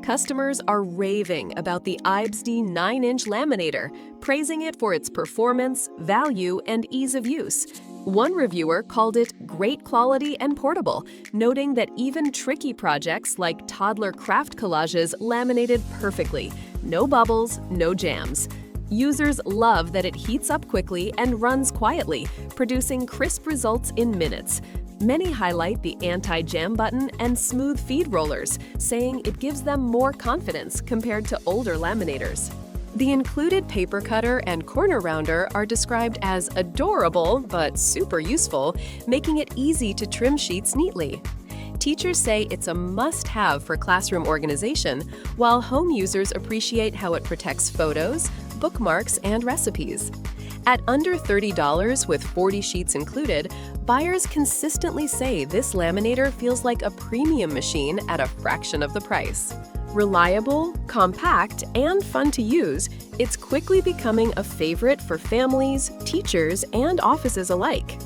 Customers are raving about the Ibzdi 9-inch laminator, praising it for its performance, value, and ease of use. One reviewer called it great quality and portable, noting that even tricky projects like toddler craft collages laminated perfectly. No bubbles, no jams. Users love that it heats up quickly and runs quietly, producing crisp results in minutes. Many highlight the anti-jam button and smooth feed rollers, saying it gives them more confidence compared to older laminators. The included paper cutter and corner rounder are described as adorable but super useful, making it easy to trim sheets neatly. Teachers say it's a must-have for classroom organization, while home users appreciate how it protects photos, bookmarks, and recipes. At under $30 with 40 sheets included, buyers consistently say this laminator feels like a premium machine at a fraction of the price. Reliable, compact, and fun to use, it's quickly becoming a favorite for families, teachers, and offices alike.